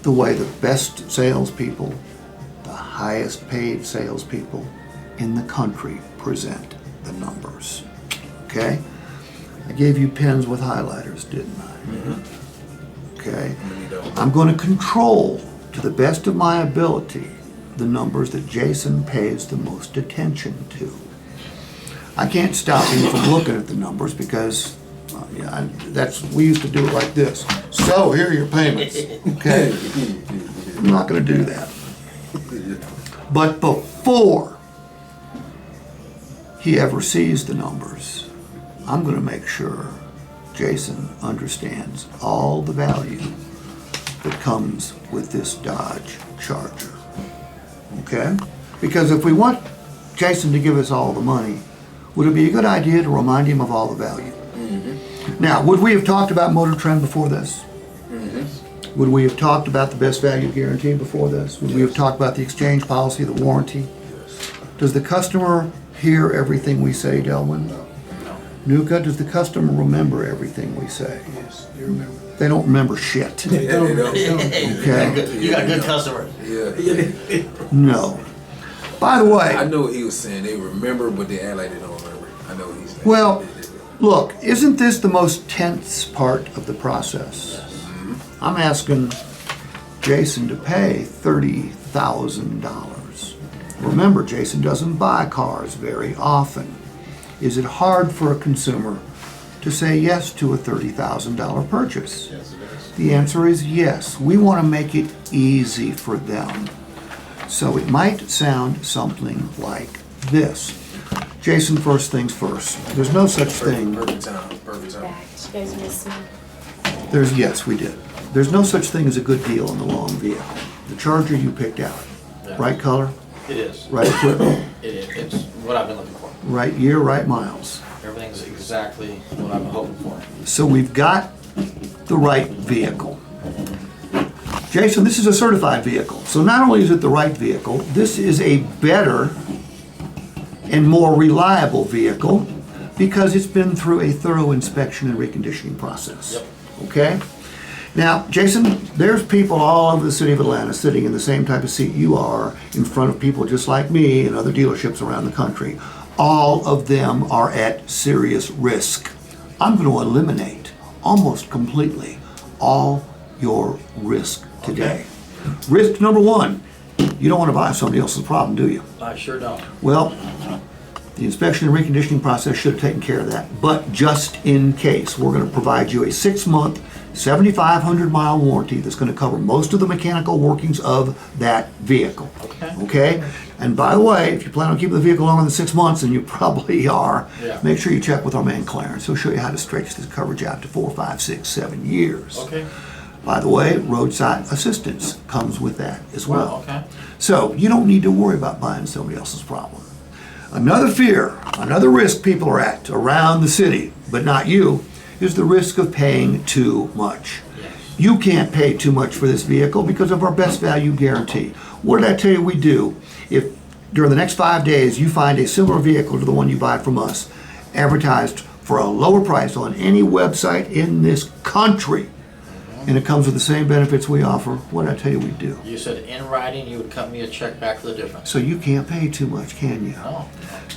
the way the best salespeople, the highest paid salespeople in the country present the numbers. Okay? I gave you pens with highlighters, didn't I? Mm-hmm. Okay? I'm going to control, to the best of my ability, the numbers that Jason pays the most attention to. I can't stop him from looking at the numbers because we used to do it like this. So here are your payments. Okay? I'm not going to do that. But before he ever sees the numbers, I'm going to make sure Jason understands all the value that comes with this Dodge Charger. Okay? Because if we want Jason to give us all the money, would it be a good idea to remind him of all the value? Mm-hmm. Now, would we have talked about Motor Trend before this? Mm-hmm. Would we have talked about the best value guarantee before this? Would we have talked about the exchange policy, the warranty? Yes. Does the customer hear everything we say, Delwyn? No. Nuka, does the customer remember everything we say? Yes, they remember. They don't remember shit. They don't. Okay? You got good customers. Yeah. No. By the way, I know what he was saying. They remember, but they act like they don't remember. I know what he's saying. well, look, isn't this the most tense part of the process? Yes. I'm asking Jason to pay $30,000. Remember, Jason doesn't buy cars very often. Is it hard for a consumer to say yes to a $30,000 purchase? Yes, it is. The answer is yes. We want to make it easy for them. So it might sound something like this. Jason, first things first. There's no such thing. Perfect time. Perfect time. Back. You guys miss me. Yes, we did. There's no such thing as a good deal on the wrong vehicle. The Charger you picked out, Yeah. right color, It is. right equipment, It's what I've been looking for. right year, right miles. Everything's exactly what I've been hoping for. So we've got the right vehicle. Jason, this is a certified vehicle. So not only is it the right vehicle, this is a better and more reliable vehicle because it's been through a thorough inspection and reconditioning process. Yep. Okay? Now, Jason, there's people all over the city of Atlanta sitting in the same type of seat you are in front of people just like me and other dealerships around the country. All of them are at serious risk. I'm going to eliminate almost completely all your risk today. Risk number one, you don't want to buy somebody else's problem, do you? I sure don't. Well, the inspection and reconditioning process should have taken care of that. But just in case, we're going to provide you a 6-month, 7,500-mile warranty that's going to cover most of the mechanical workings of that vehicle. Okay? And by the way, if you plan on keeping the vehicle longer than 6 months, and you probably are, Yeah. make sure you check with our man Clarence. He'll show you how to stretch this coverage out to 4, 5, 6, 7 years. Okay. By the way, roadside assistance comes with that as well. Wow, okay. So you don't need to worry about buying somebody else's problem. Another fear, another risk people are at around the city, but not you, is the risk of paying too much. Yes. You can't pay too much for this vehicle because of our best value guarantee. What did I tell you we do? If during the next 5 days you find a similar vehicle to the one you buy from us, advertised for a lower price on any website in this country, and it comes with the same benefits we offer, what did I tell you we do? You said in writing you would cut me a check back for the difference. So you can't pay too much, can you? No.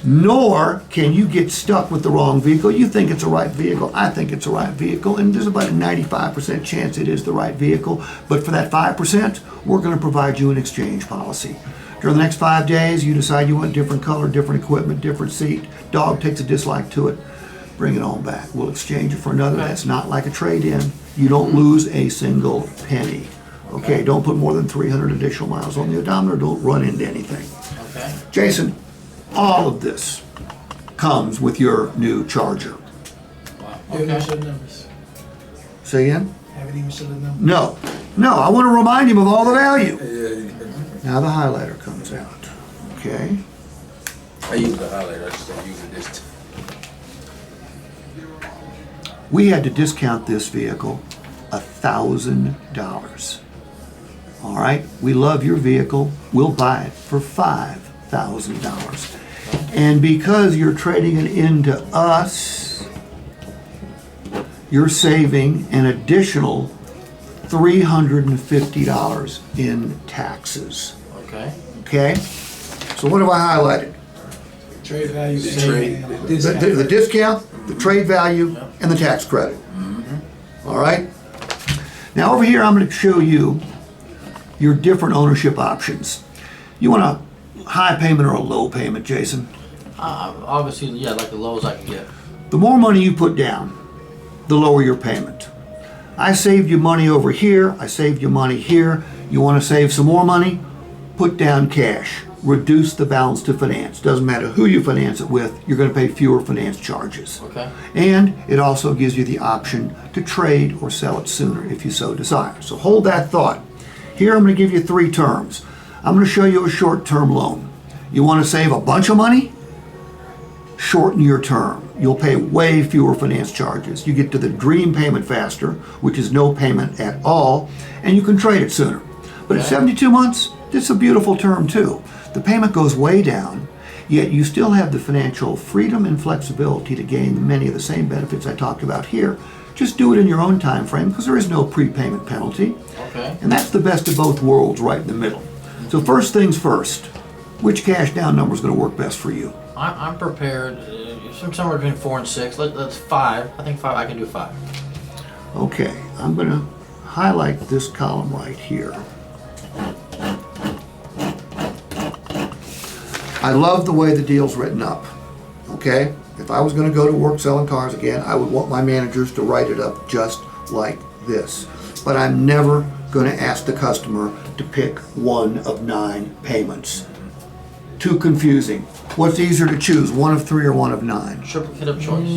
Nor can you get stuck with the wrong vehicle. You think it's the right vehicle, I think it's the right vehicle, and there's about a 95% chance it is the right vehicle. But for that 5%, we're going to provide you an exchange policy. During the next 5 days, you decide you want different color, different equipment, different seat, dog takes a dislike to it, bring it on back. We'll exchange it for another. That's not like a trade-in. You don't lose a single penny. Okay, don't put more than 300 additional miles on the odometer. Don't run into anything. Okay. Jason, all of this comes with your new Charger. Wow. Haven't even Okay. said numbers. Say again? Haven't even said the numbers. No, I want to remind him of all the value. Yeah. Now the highlighter comes out. Okay. I use the highlighter. I just don't use it this time. We had to discount this vehicle $1,000. All right, we love your vehicle. We'll buy it for $5,000. And because you're trading it into us, you're saving an additional $350 in taxes. Okay. Okay? So what have I highlighted? Trade value. The saving, trade- and the- discount. The discount, the trade value, and the tax credit. All right? Now over here, I'm going to show you your different ownership options. You want a high payment or a low payment, Jason? Obviously, yeah, like the lowest I can get. The more money you put down, the lower your payment. I saved you money over here, I saved you money here. You want to save some more money? Put down cash. Reduce the balance to finance. Doesn't matter who you finance it with, you're going to pay fewer finance charges. Okay. And it also gives you the option to trade or sell it sooner if you so desire. So hold that thought. Here I'm going to give you 3 terms. I'm going to show you a short-term loan. You want to save a bunch of money? Shorten your term. You'll pay way fewer finance charges. You get to the dream payment faster, which is no payment at all, and you can trade it sooner. But at 72 months, it's a beautiful term too. The payment goes way down, yet you still have the financial freedom and flexibility to gain many of the same benefits I talked about here. Just do it in your own time frame because there is no prepayment penalty. Okay. And that's the best of both worlds right in the middle. So first things first, which cash down number is going to work best for you? I'm prepared. Somewhere between 4 and 6. Let's 5. I think 5. I can do 5. Okay, I'm going to highlight this column right here. I love the way the deal's written up, okay? If I was going to go to work selling cars again, I would want my managers to write it up just like this. But I'm never going to ask the customer to pick one of 9 payments. Too confusing. What's easier to choose, one of 3 or one of 9? Triplicate of choice.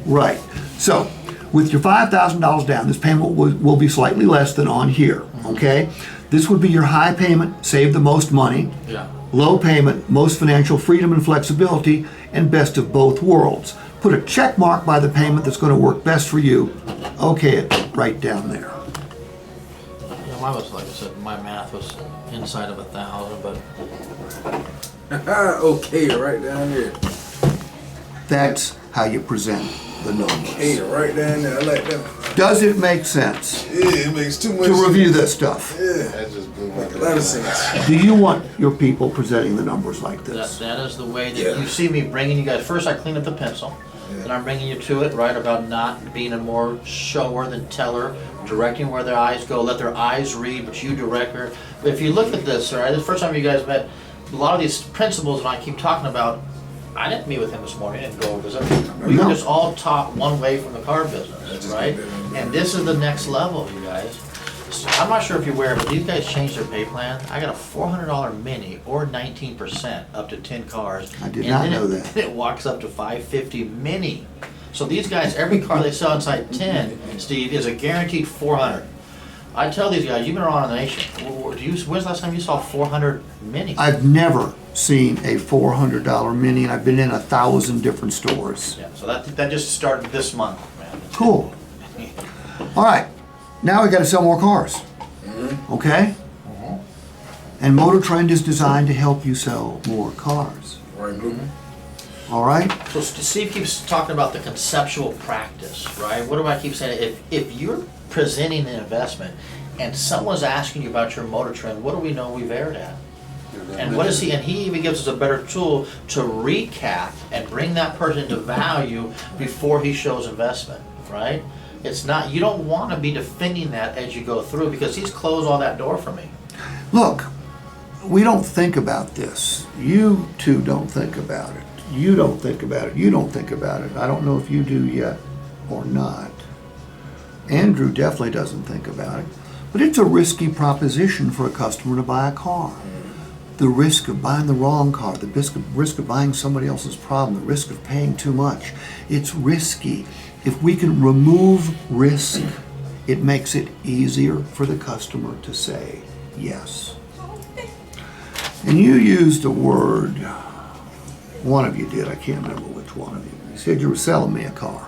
Right. So, with your $5,000 down, this payment will be slightly less than on here, okay? This would be your high payment, save the most money. Yeah. Low payment, most financial freedom and flexibility, and best of both worlds. Put a check mark by the payment that's going to work best for you. Okay, it right down there. Yeah, mine was, like I said, my math was inside of 1,000, but Okay, right down there. That's how you present the numbers. Hey, right down there. I like that. Does it make sense Yeah, it makes too much to review sense. this stuff? Yeah, that just blew my a lot of sense. Do you want your people presenting the numbers like that this? is the way that Yeah. you see me bringing you guys. First, I clean up the pencil. Yeah. Then I'm bringing you to it, right, about not being a more shower than teller, directing where their eyes go, let their eyes read, but you direct her. If you look at this, right, the first time you guys met, a lot of these principles that I keep talking about, I didn't meet with him this morning and go over this. We No. were just all taught one way from the car business, just right? get better. And this is the next level, you guys. So I'm not sure if you're aware, but these guys changed their pay plan. I got a $400 mini or 19% up to 10 cars. I did And not then know it- that. Then it walks up to 550 mini. So these guys, every car they sell inside 10, Steve, is a guaranteed 400. I tell these guys, you've been around the nation. When's the last time you saw 400 mini? I've never seen a $400 mini, and I've been in 1,000 different stores. Yeah, so that just started this month, man. Cool. All right, now we got to sell more cars. Okay? And Motor Trend is designed to help you sell more cars. Right, Blue? All right? So Steve keeps talking about the conceptual practice, right? What do I keep saying? If you're presenting an investment and someone's asking you about your Motor Trend, what do we know we've aired at? And what is he? And he even gives us a better tool to recap and bring that person to value before he shows investment, right? It's not, you don't want to be defending that as you go through because he's closed all that door for me. Look, we don't think about this. You two don't think about it. You don't think about it. You don't think about it. I don't know if you do yet or not. Andrew definitely doesn't think about it. But it's a risky proposition for a customer to buy a car. The risk of buying the wrong car, the risk of buying somebody else's problem, the risk of paying too much. It's risky. If we can remove risk, it makes it easier for the customer to say yes. And you used a word, one of you did, I can't remember which one of you. You said you were selling me a car.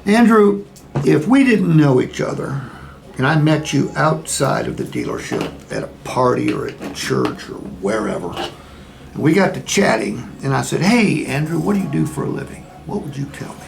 Andrew, if we didn't know each other, and I met you outside of the dealership at a party or at church or wherever, and we got to chatting, and I said, "Hey, Andrew, what do you do for a living?" What would you tell me?